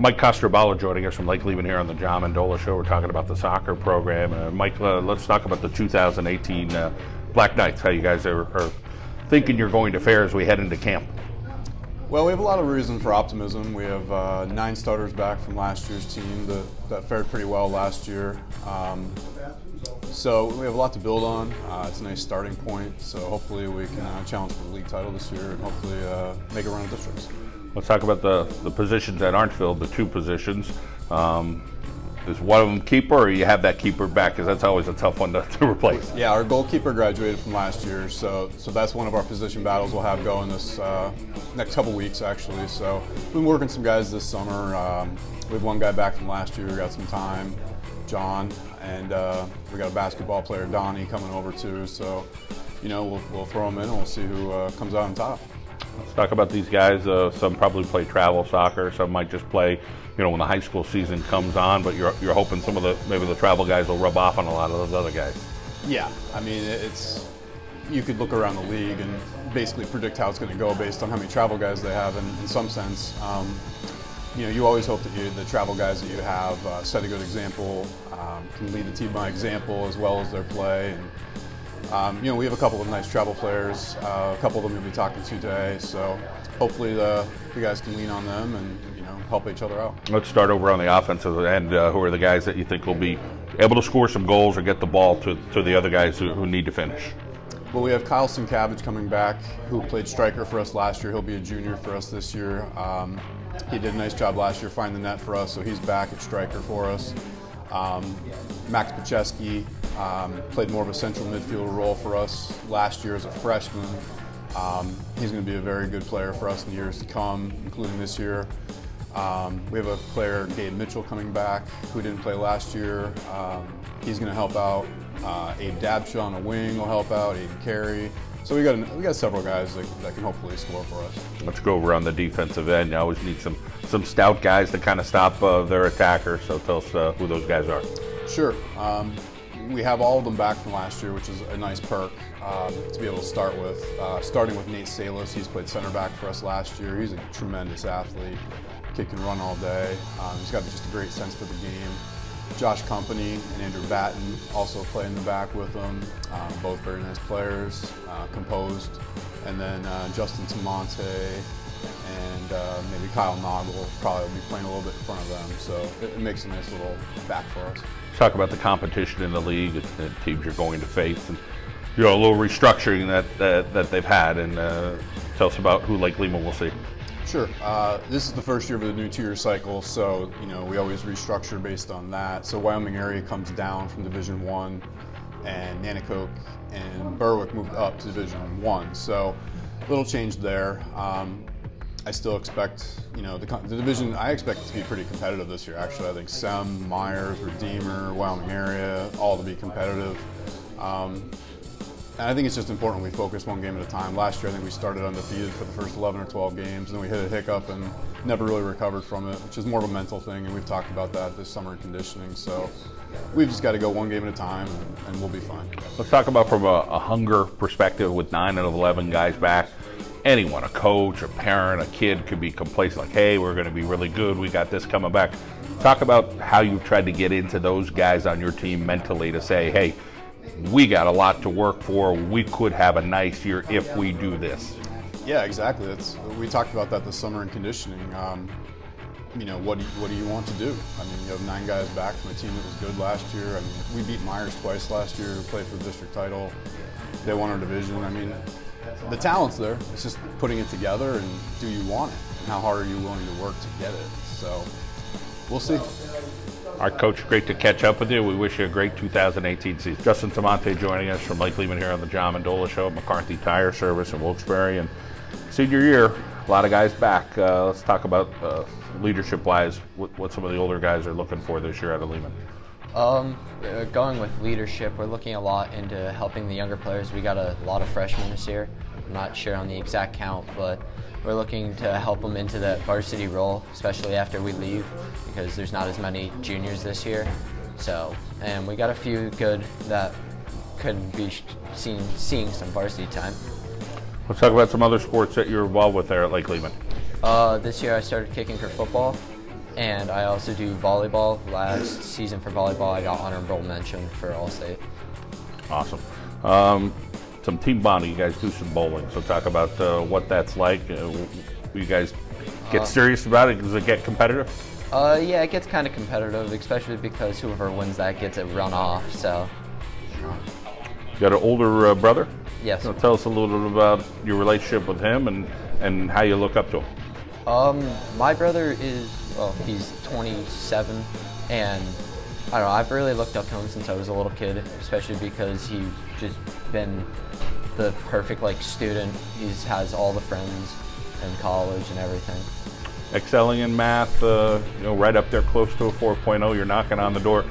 Mike Kostrobala joining us from Lake Lehman here on the Mendola Show. We're talking about the soccer program. Mike, let's talk about the 2018 Black Knights, how you guys are thinking you're going to fare as we head into camp. Well, we have a lot of reason for optimism. We have 9 starters back from last year's team that fared pretty well last year. So we have a lot to build on. It's a nice starting point. So hopefully we can challenge for the league title this year and hopefully make a run of districts. Let's talk about the positions that aren't filled, the 2 positions. Is one of them keeper, or you have that keeper back? Because that's always a tough one to replace. Yeah, our goalkeeper graduated from last year, so that's one of our position battles we'll have going this next couple weeks, actually. So we've been working some guys this summer. We have one guy back from last year who got some time, John, and we got a basketball player, Donnie, coming over too. So, you know, we'll throw them in and we'll see who comes out on top. Let's talk about these guys. Some probably play travel soccer. Some might just play, you know, when the high school season comes on. But you're hoping some of maybe the travel guys will rub off on a lot of those other guys. Yeah, I mean, you could look around the league and basically predict how it's going to go based on how many travel guys they have. And in some sense, you know, you always hope that the travel guys that you have set a good example, can lead the team by example as well as their play. And, you know, we have a couple of nice travel players. A couple of them you'll be talking to today. So hopefully the guys can lean on them and, you know, help each other out. Let's start over on the offensive end. Who are the guys that you think will be able to score some goals or get the ball to the other guys who need to finish? Well, we have Kyle Sienkiewicz coming back, who played striker for us last year. He'll be a junior for us this year. He did a nice job last year finding the net for us, so he's back at striker for us. Max Pacheski played more of a central midfield role for us last year as a freshman. He's going to be a very good player for us in the years to come, including this year. We have a player, Gabe Mitchell, coming back, who didn't play last year. He's going to help out. Abe Dabshaw on a wing will help out, Aiden Carey. So we got several guys that can hopefully score for us. Let's go over on the defensive end. You always need some stout guys to kind of stop their attacker. So tell us who those guys are. Sure. We have all of them back from last year, which is a nice perk to be able to start with. Starting with Nate Salas, he's played center back for us last year. He's a tremendous athlete. Kid can run all day. He's got just a great sense for the game. Josh Company and Andrew Batten also play in the back with them. Both very nice players, composed. And then Justin Tamonte and maybe Kyle Noggle probably will be playing a little bit in front of them. So it makes a nice little back for us. Let's talk about the competition in the league, the teams you're going to face, and you know, a little restructuring that they've had. And tell us about who Lake Lehman will see. Sure. This is the first year of the new 2-year cycle, so you know we always restructure based on that. So Wyoming area comes down from Division I, and Nanticoke and Berwick moved up to Division I. So a little change there. I still expect, you know, the division. I expect it to be pretty competitive this year. Actually, I think Sem, Myers, Redeemer, Wyoming area, all to be competitive. And I think it's just important we focus one game at a time. Last year, I think we started undefeated for the first 11 or 12 games, and then we hit a hiccup and never really recovered from it, which is more of a mental thing, and we've talked about that this summer in conditioning. So we've just got to go one game at a time, and we'll be fine. Let's talk about from a hunger perspective with 9 out of 11 guys back. Anyone, a coach, a parent, a kid could be complacent, like, hey, we're going to be really good, we got this coming back. Talk about how you've tried to get into those guys on your team mentally to say, hey, we got a lot to work for. We could have a nice year if we do this. Yeah, exactly. We talked about that this summer in conditioning. You know, what do you want to do? I mean, you have 9 guys back from a team that was good last year. I mean, we beat Myers twice last year to play for the district title. They won our division. I mean, the talent's there. It's just putting it together, and do you want it? And how hard are you willing to work to get it? So we'll see. All right, Coach, great to catch up with you. We wish you a great 2018 season. Justin Tamonte joining us from Lake Lehman here on the Mendola Show at McCarthy Tire Service in Wilkes-Barre. And senior year, a lot of guys back. Let's talk about leadership-wise, what some of the older guys are looking for this year out of Lehman. Going with leadership, we're looking a lot into helping the younger players. We got a lot of freshmen this year. I'm not sure on the exact count, but we're looking to help them into that varsity role, especially after we leave, because there's not as many juniors this year. So, and we got a few good that could be seeing some varsity time. Let's talk about some other sports that you're involved with there at Lake Lehman. This year I started kicking for football, and I also do volleyball. Last season for volleyball, I got honorable mention for All-State. Awesome. Some team bonding. You guys do some bowling, so talk about what that's like. You guys get serious about it? Does it get competitive? Yeah, it gets kind of competitive, especially because whoever wins that gets it run off. So. You got an older brother? Yes. So tell us a little bit about your relationship with him and how you look up to him. My brother is, well, he's 27, and I don't know, I've really looked up to him since I was a little kid, especially because he's just been the perfect student. He has all the friends in college and everything. Excelling in math, right up there close to a 4.0, you're knocking on the door.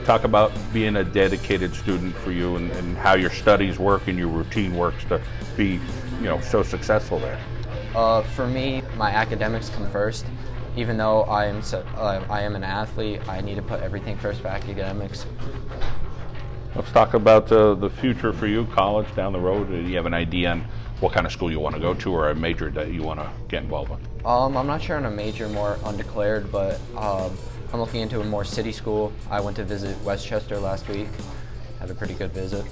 Talk about being a dedicated student for you and how your studies work and your routine works to be, so successful there. For me, my academics come first. Even though I am an athlete, I need to put everything first for academics. Let's talk about the future for you, college down the road. Do you have an idea on what kind of school you want to go to or a major that you want to get involved with? I'm not sure on a major, more undeclared, but I'm looking into a more city school. I went to visit Westchester last week. Had a pretty good visit.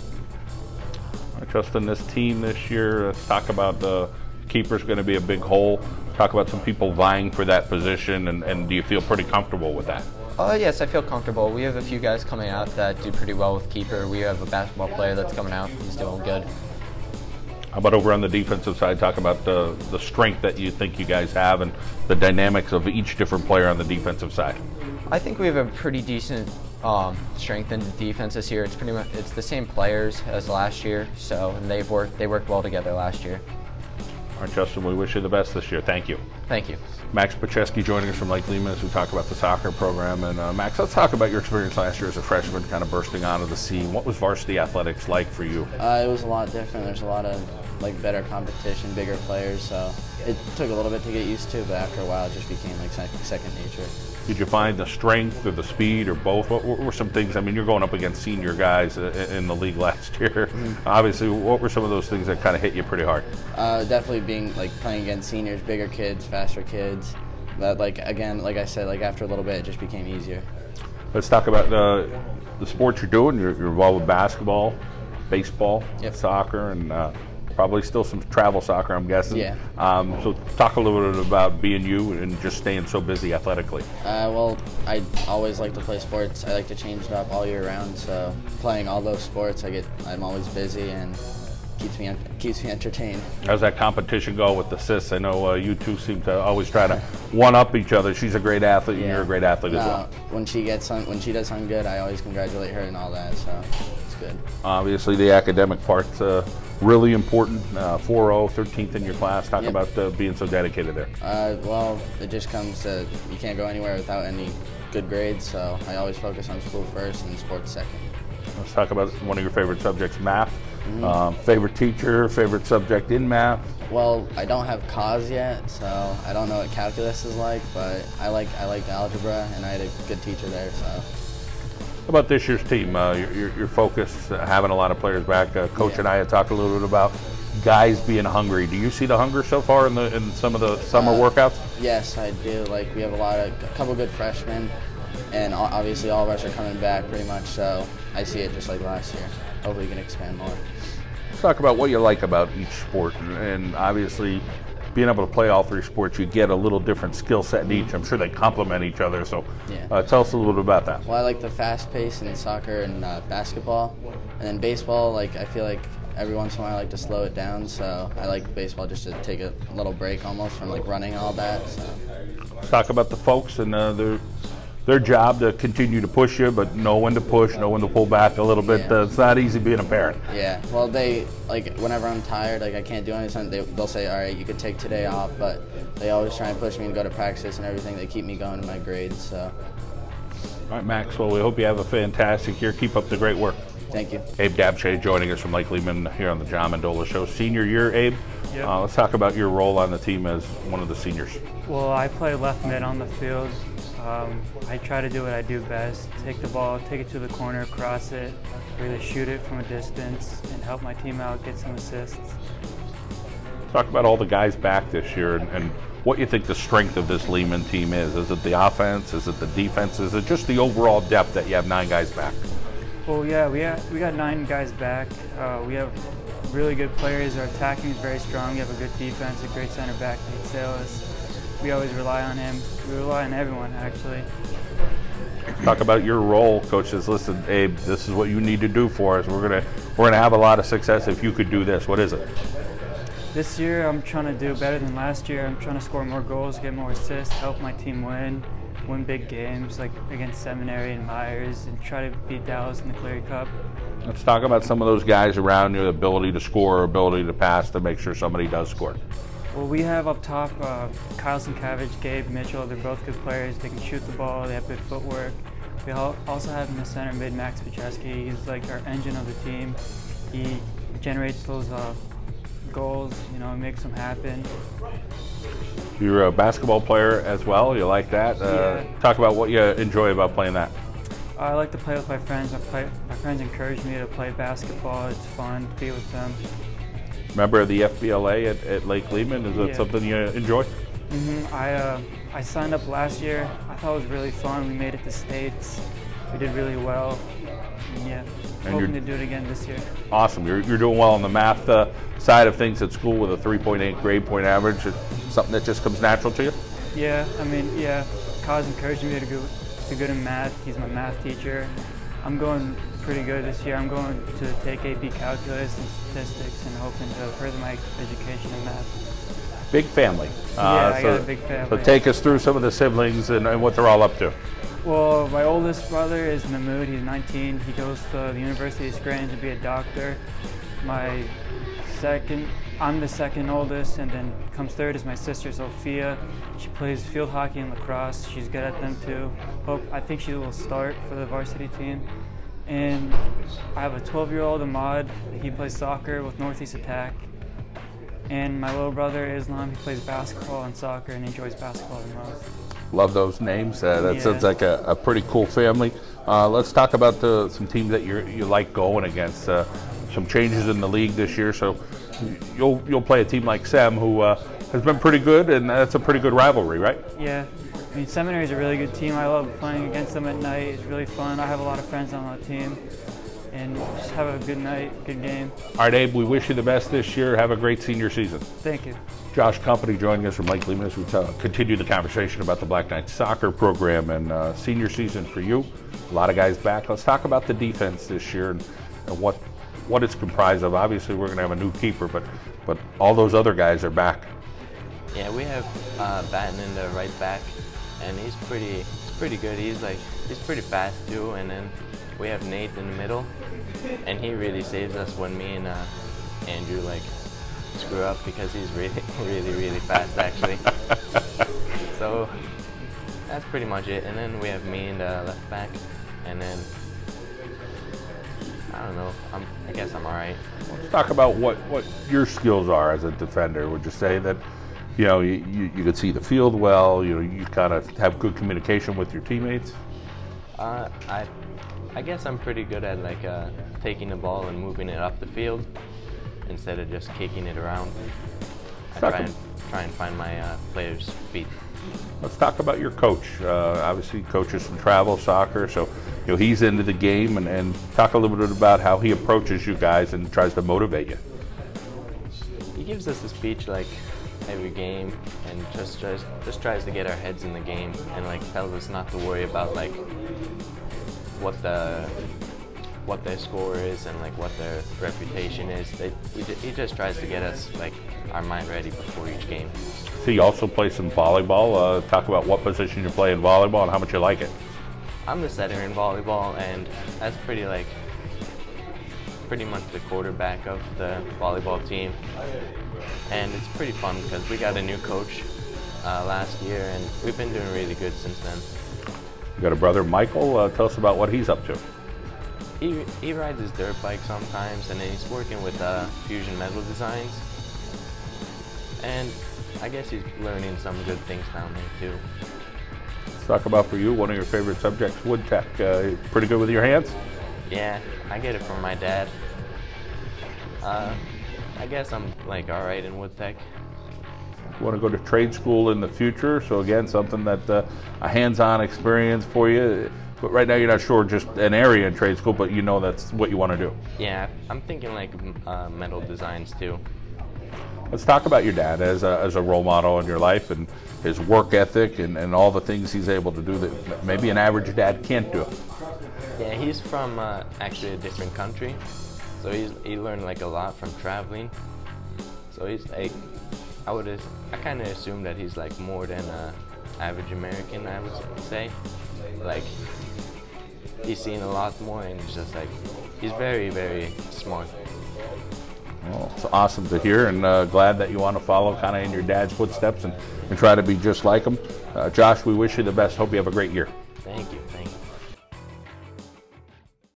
All right, Justin, this team this year, let's talk about the keeper's going to be a big hole. Talk about some people vying for that position, and do you feel pretty comfortable with that? Yes, I feel comfortable. We have a few guys coming out that do pretty well with keeper. We have a basketball player that's coming out. He's doing good. How about over on the defensive side? Talk about the strength that you think you guys have and the dynamics of each different player on the defensive side. I think we have a pretty decent strength in the defense this year. It's the same players as last year, and they worked well together last year. All right, Justin, we wish you the best this year. Thank you. Thank you. Max Pacheski joining us from Lake Lehman as we talk about the soccer program. And Max, let's talk about your experience last year as a freshman, kind of bursting onto the scene. What was varsity athletics like for you? It was a lot different. There's a lot of better competition, bigger players. So it took a little bit to get used to, but after a while, it just became second nature. Did you find the strength or the speed or both? What were some things? I mean, you're going up against senior guys in the league last year. Mm-hmm. Obviously, what were some of those things that kind of hit you pretty hard? Definitely being playing against seniors, bigger kids, faster kids. But again, like I said, after a little bit, it just became easier. Let's talk about the sports you're doing. You're involved with basketball, baseball, yep, soccer, and probably still some travel soccer, I'm guessing. Yeah. So talk a little bit about being you and just staying so busy athletically. Well, I always like to play sports. I like to change it up all year round. So playing all those sports, I'm always busy and keeps me entertained. How's that competition go with assists? I know you two seem to always try to one-up each other. She's a great athlete, and you're a great athlete as well. When she does something good, I always congratulate her and all that. So it's good. Obviously, the academic part's really important. 4.0, 13th in your class. Talk about being so dedicated there. Well, it just comes to you can't go anywhere without any good grades. So I always focus on school first and sports second. Let's talk about one of your favorite subjects, math. Mm-hmm. Favorite teacher, favorite subject in math? Well, I don't have cause yet, so I don't know what calculus is like, but I like algebra, and I had a good teacher there. So. How about this year's team? Your focus, having a lot of players back. Coach and I had talked a little bit about guys being hungry. Do you see the hunger so far in some of the summer workouts? Yes, I do. We have a couple good freshmen, and obviously all of us are coming back pretty much. So I see it just like last year. Hopefully, we can expand more. Let's talk about what you like about each sport, and obviously being able to play all three sports, you get a little different skill set in each. I'm sure they complement each other, so tell us a little bit about that. Well, I like the fast pace in soccer and basketball, and then baseball, I feel like every once in a while I like to slow it down, so I like baseball just to take a little break almost from running and all that. So. Let's talk about the folks and their job to continue to push you, but know when to push, know when to pull back a little bit. It's not easy being a parent. Yeah, well, they, whenever I'm tired, I can't do anything, they'll say, all right, you could take today off, but they always try and push me and go to practice and everything. They keep me going in my grades, so. All right, Max, well, we hope you have a fantastic year. Keep up the great work. Thank you. Abe Dabshay joining us from Lake Lehman here on the John Mendola Show. Senior year, Abe. Yep. Let's talk about your role on the team as one of the seniors. Well, I play left mid on the field. I try to do what I do best, take the ball, take it to the corner, cross it, or either shoot it from a distance and help my team out, get some assists. Talk about all the guys back this year and what you think the strength of this Lehman team is. Is it the offense? Is it the defense? Is it just the overall depth that you have 9 guys back? Well, yeah, we got 9 guys back. We have really good players. Our attacking is very strong. We have a good defense, a great center back, Nate Salas. We always rely on him. We rely on everyone, actually. Talk about your role. Coach says, listen, Abe, this is what you need to do for us. We're gonna have a lot of success if you could do this. What is it? This year, I'm trying to do better than last year. I'm trying to score more goals, get more assists, help my team win big games like against Seminary and Myers, and try to beat Dallas in the Cleary Cup. Let's talk about some of those guys around you, the ability to score, ability to pass, to make sure somebody does score. Well, we have up top Kyle Sienkiewicz, Gabe Mitchell. They're both good players. They can shoot the ball. They have good footwork. We also have in the center mid Max Pecheski. He's like our engine of the team. He generates those goals, you know, makes them happen. You're a basketball player as well. You like that? Yeah. Talk about what you enjoy about playing that. I like to play with my friends. My friends encourage me to play basketball. It's fun to be with them. Member of the FBLA at Lake Lehman. Is that something you enjoy? I signed up last year. I thought it was really fun. We made it to States. We did really well. Yeah, hoping to do it again this year. Awesome. You're doing well on the math side of things at school with a 3.8 grade point average. Something that just comes natural to you? Yeah, I mean, yeah. Kyle's encouraging me to do good in math. He's my math teacher. I'm going pretty good this year. I'm going to take AP Calculus and Statistics and hoping to further my education in math. Big family. Yeah, I got a big family. So take us through some of the siblings and what they're all up to. Well, my oldest brother is Mahmoud. He's 19. He goes to the University of Scranton to be a doctor. I'm the second oldest, and then comes third is my sister Sophia. She plays field hockey and lacrosse. She's good at them too. I think she will start for the varsity team. And I have a 12-year-old Ahmad. He plays soccer with Northeast Attack. And my little brother Islam, he plays basketball and soccer and enjoys basketball the most. Love those names. That sounds like a pretty cool family. Let's talk about some teams that you like going against. Some changes in the league this year, so you'll play a team like Sem, who has been pretty good, and that's a pretty good rivalry, right? Yeah. I mean, Seminary is a really good team. I love playing against them at night. It's really fun. I have a lot of friends on that team, and just have a good night, good game. All right, Abe, we wish you the best this year. Have a great senior season. Thank you. Josh Company joining us from Lake Lehman as we continue the conversation about the Black Knights soccer program and senior season for you. A lot of guys back. Let's talk about the defense this year and what it's comprised of. Obviously, we're going to have a new keeper, but all those other guys are back. Yeah, we have Batten in the right back, and he's pretty good. He's pretty fast too. And then we have Nate in the middle, and he really saves us when me and Andrew screw up, because he's really fast actually. So that's pretty much it. And then we have me in the left back, and then I don't know. I guess I'm all right. Let's talk about what your skills are as a defender. Would you say that you could see the field well? You kind of have good communication with your teammates. I guess I'm pretty good at taking the ball and moving it up the field instead of just kicking it around. I try and find my players' feet. Let's talk about your coach. Obviously, coaches from travel soccer, so he's into the game, and talk a little bit about how he approaches you guys and tries to motivate you. He gives us a speech every game, and just tries to get our heads in the game, and tells us not to worry about what their score is and what their reputation is. He just tries to get us our mind ready before each game. So you also play some volleyball. Talk about what position you play in volleyball and how much you like it. I'm the setter in volleyball, and that's pretty much the quarterback of the volleyball team. And it's pretty fun because we got a new coach last year, and we've been doing really good since then. You got a brother, Michael. Tell us about what he's up to. He rides his dirt bike sometimes, and then he's working with Fusion Metal Designs. And I guess he's learning some good things down there too. Let's talk about for you, one of your favorite subjects, wood tech. Pretty good with your hands? Yeah, I get it from my dad. I guess I'm all right in wood tech. You want to go to trade school in the future. So again, something that a hands-on experience for you. But right now you're not sure just an area in trade school, but you know that's what you want to do. Yeah, I'm thinking like metal designs too. Let's talk about your dad as a role model in your life and his work ethic and all the things he's able to do that maybe an average dad can't do. Yeah, he's from actually a different country, so he learned like a lot from traveling. So he's like, I kind of assume that he's like more than an average American, I would say. Like, he's seen a lot more, and it's just like, he's very, very smart. Well, it's awesome to hear, and glad that you want to follow kind of in your dad's footsteps and try to be just like him. Josh, we wish you the best. Hope you have a great year. Thank you.